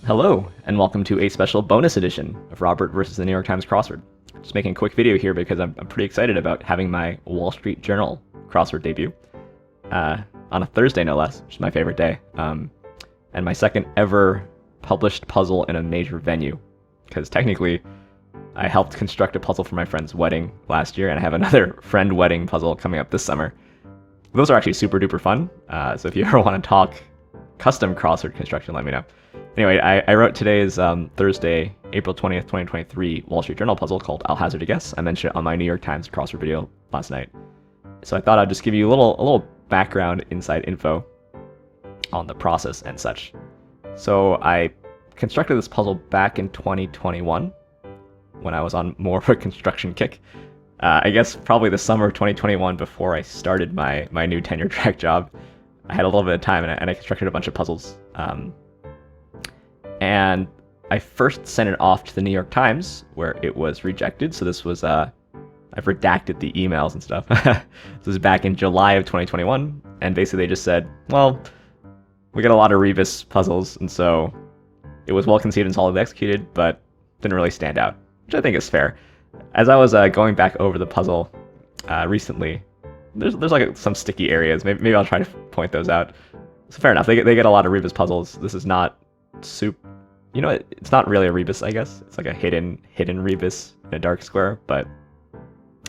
Hello, and welcome to a special bonus edition of Robert versus the New York Times crossword. Just making a quick video here because I'm pretty excited about having my Wall Street Journal crossword debut on a Thursday, no less, which is my favorite day, and my second ever published puzzle in a major venue, because technically I helped construct a puzzle for my friend's wedding last year, and I have another friend wedding puzzle coming up this summer. Those are actually super duper fun, so if you ever want to talk custom crossword construction, let me know. Anyway, I wrote today's Thursday, April 20th, 2023 Wall Street Journal puzzle called I'll Hazard a Guess. I mentioned it on my New York Times crossword video last night. So I thought I'd just give you a little background inside info on the process and such. So I constructed this puzzle back in 2021 when I was on more of a construction kick. I guess probably the summer of 2021 before I started my new tenure track job. I had a little bit of time and I constructed a bunch of puzzles. And I first sent it off to the New York Times, where it was rejected. So this was, I've redacted the emails and stuff. This was back in July of 2021. And basically they just said, well, we got a lot of Rebus puzzles. And so it was well conceived and solidly executed, but didn't really stand out, which I think is fair. As I was going back over the puzzle recently, there's like some sticky areas. Maybe I'll try to point those out. So fair enough. They get a lot of Rebus puzzles. This is not it's not really a Rebus, I guess. It's like a hidden Rebus in a dark square, but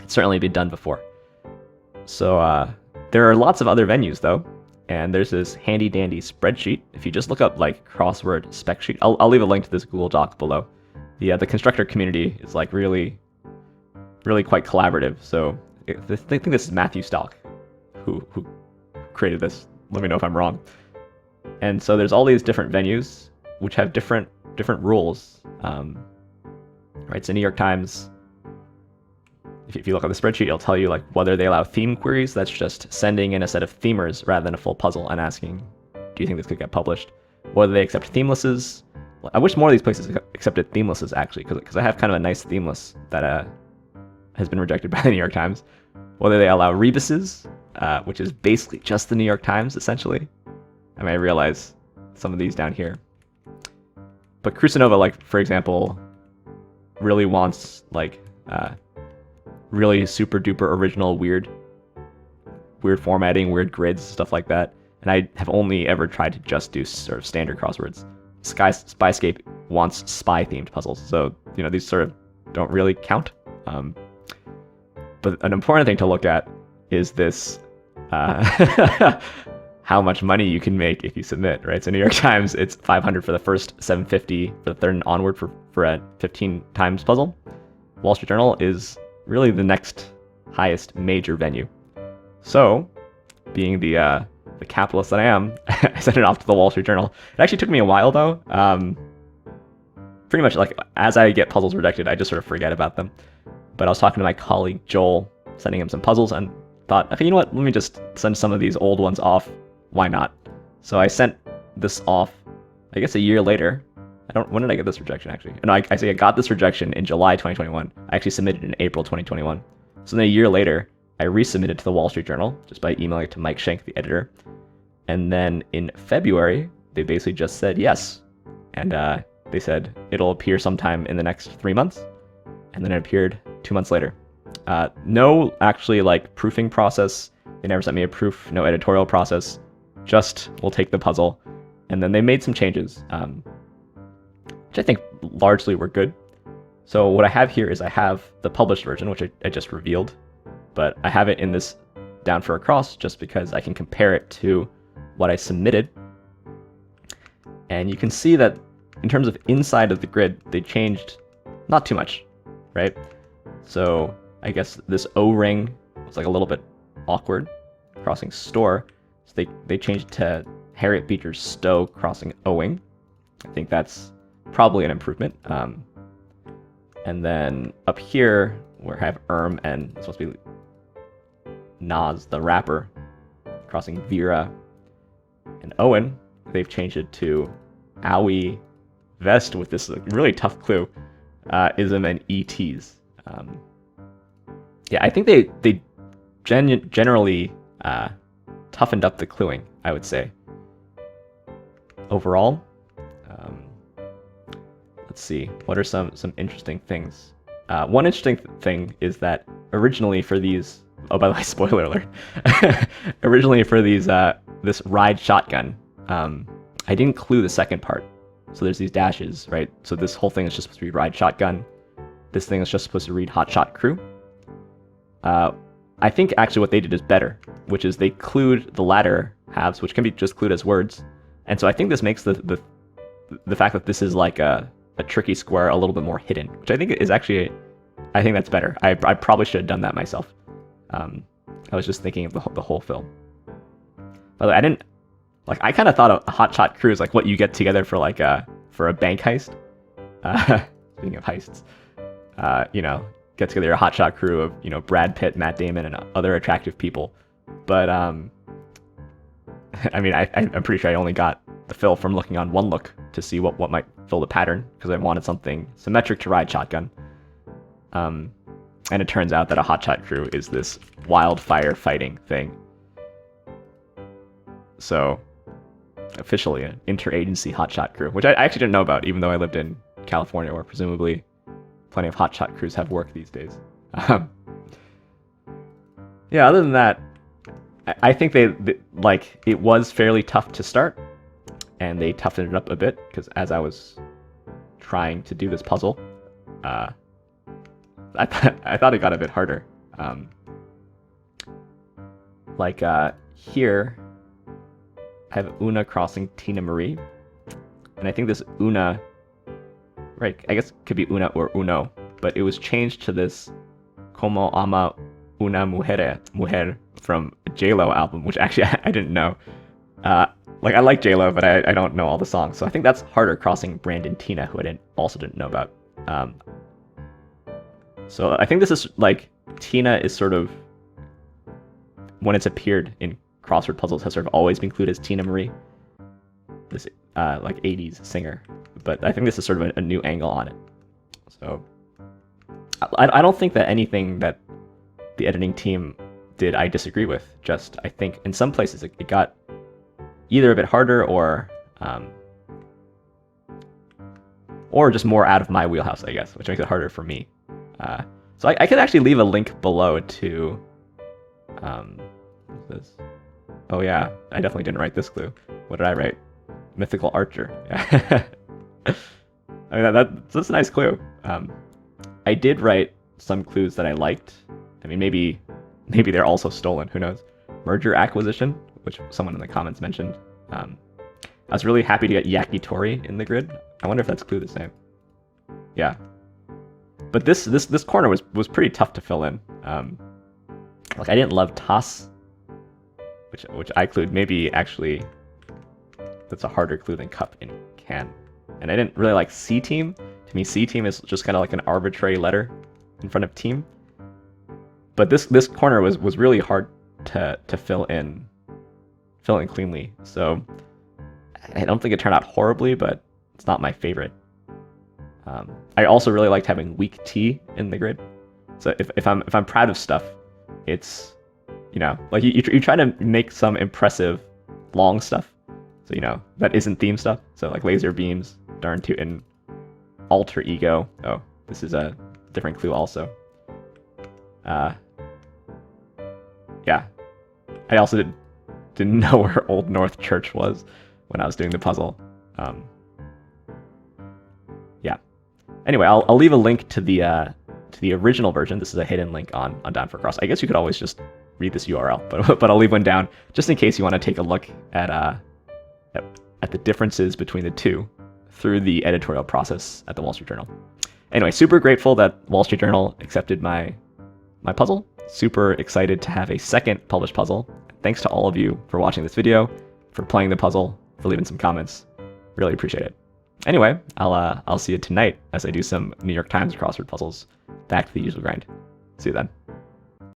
it's certainly been done before. So there are lots of other venues though, and there's this handy dandy spreadsheet. If you just look up like crossword spec sheet, I'll leave a link to this Google Doc below. The constructor community is like really quite collaborative. So I think this is Matthew Stock who created this. Let me know if I'm wrong. And so there's all these different venues which have different rules, right? So New York Times, if you look at the spreadsheet, it'll tell you like whether they allow theme queries. That's just sending in a set of themers rather than a full puzzle and asking, do you think this could get published? Whether they accept themelesses. I wish more of these places accepted themelesses actually, because I have kind of a nice themeless that has been rejected by the New York Times. Whether they allow rebuses, which is basically just the New York Times essentially. I mean, I realize some of these down here. But Crucinova, like, for example, really wants, like, really super duper original, weird formatting, weird grids, stuff like that. And I have only ever tried to just do sort of standard crosswords. Spyscape wants spy-themed puzzles. So, these sort of don't really count. But an important thing to look at is this, how much money you can make if you submit, right? So New York Times, it's $500 for the first, $750 for the third and onward for a 15 times puzzle. Wall Street Journal is really the next highest major venue. So, being the capitalist that I am, I sent it off to the Wall Street Journal. It actually took me a while though. Pretty much like as I get puzzles rejected, I just sort of forget about them. But I was talking to my colleague Joel, sending him some puzzles, and thought, okay, you know what? Let me just send some of these old ones off. Why not? So I sent this off, I guess a year later. When did I get this rejection actually? No, I say I got this rejection in July 2021. I actually submitted in April 2021. So then a year later, I resubmitted to the Wall Street Journal just by emailing it to Mike Schenk, the editor. And then in February, they basically just said yes. And they said it'll appear sometime in the next 3 months. And then it appeared 2 months later. No actually like proofing process. They never sent me a proof, no editorial process. Just we'll take the puzzle. And then they made some changes, which I think largely were good. So what I have here is I have the published version, which I just revealed, but I have it in this down for a cross just because I can compare it to what I submitted. And you can see that in terms of inside of the grid, they changed not too much, right? So I guess this O-ring was like a little bit awkward, crossing store. So they changed to Harriet Beecher Stowe crossing O-wing. I think that's probably an improvement. And then up here, where I have and it's supposed to be Nas, the rapper, crossing Vera and Owen, they've changed it to Owie Vest with this really tough clue, ism and ETs. Yeah, I think they generally toughened up the cluing, I would say. Overall, let's see. What are some interesting things? One interesting thing is that originally for these, oh, by the way, spoiler alert. Originally for these, this ride shotgun, I didn't clue the second part. So there's these dashes, right? So this whole thing is just supposed to be ride shotgun. This thing is just supposed to read hotshot crew. I think actually what they did is better, which is they clued the latter halves, which can be just clued as words. And so I think this makes the fact that this is like a tricky square a little bit more hidden, which I think is actually, I think that's better. I probably should have done that myself. I was just thinking of the whole film. By the way, I didn't, like, I kind of thought a hotshot crew is like what you get together for like for a bank heist. Speaking of heists, you know, get together a hotshot crew of, you know, Brad Pitt, Matt Damon, and other attractive people. But I mean, I'm pretty sure I only got the fill from looking on One Look to see what might fill the pattern, because I wanted something symmetric to ride shotgun. And it turns out that a hotshot crew is this wildfire fighting thing. So officially an interagency hotshot crew, which I actually didn't know about, even though I lived in California, where presumably plenty of hotshot crews have work these days. Yeah, other than that, I think they like, it was fairly tough to start, and they toughened it up a bit, because as I was trying to do this puzzle, I thought it got a bit harder. Here, I have Una crossing Tina Marie, and I think this Una, right, I guess it could be Una or Uno, but it was changed to this Como Ama Una Mujer from a J-Lo album, which actually I didn't know. Like, I like J-Lo, but I don't know all the songs, so I think that's harder crossing Brandon Tina, who I also didn't know about. So I think this is, like, Tina is sort of, when it's appeared in crossword puzzles, has sort of always been included as Tina Marie, this like 80s singer, but I think this is sort of a new angle on it. So I don't think that anything that the editing team did I disagree with. Just, I think in some places it got either a bit harder or just more out of my wheelhouse, I guess, which makes it harder for me. So I could actually leave a link below to what's this? Oh yeah, I definitely didn't write this clue. What did I write? Mythical Archer. I mean, that's a nice clue. I did write some clues that I liked. I mean, maybe they're also stolen. Who knows? Merger acquisition, which someone in the comments mentioned. I was really happy to get Yakitori in the grid. I wonder if that's clue the same. Yeah. But this corner was pretty tough to fill in. Like, I didn't love toss, which I clued. Maybe actually that's a harder clue than cup and can. And I didn't really like C team. To me, C team is just kind of like an arbitrary letter in front of team. But this corner was really hard to fill in cleanly. So I don't think it turned out horribly, but it's not my favorite. I also really liked having weak T in the grid. So if I'm proud of stuff, it's, you know, like you try to make some impressive long stuff. So, you know, that isn't theme stuff. So like laser beams, darn tootin', alter ego. Oh, this is a different clue also. Yeah. I also didn't know where Old North Church was when I was doing the puzzle. Yeah. Anyway, I'll leave a link to the original version. This is a hidden link on Down for Cross. I guess you could always just read this URL, but I'll leave one down just in case you want to take a look at the differences between the two through the editorial process at the Wall Street Journal. Anyway, super grateful that Wall Street Journal accepted my puzzle. Super excited to have a second published puzzle. Thanks to all of you for watching this video, for playing the puzzle, for leaving some comments. Really appreciate it. Anyway, I'll see you tonight as I do some New York Times crossword puzzles. Back to the usual grind. See you then.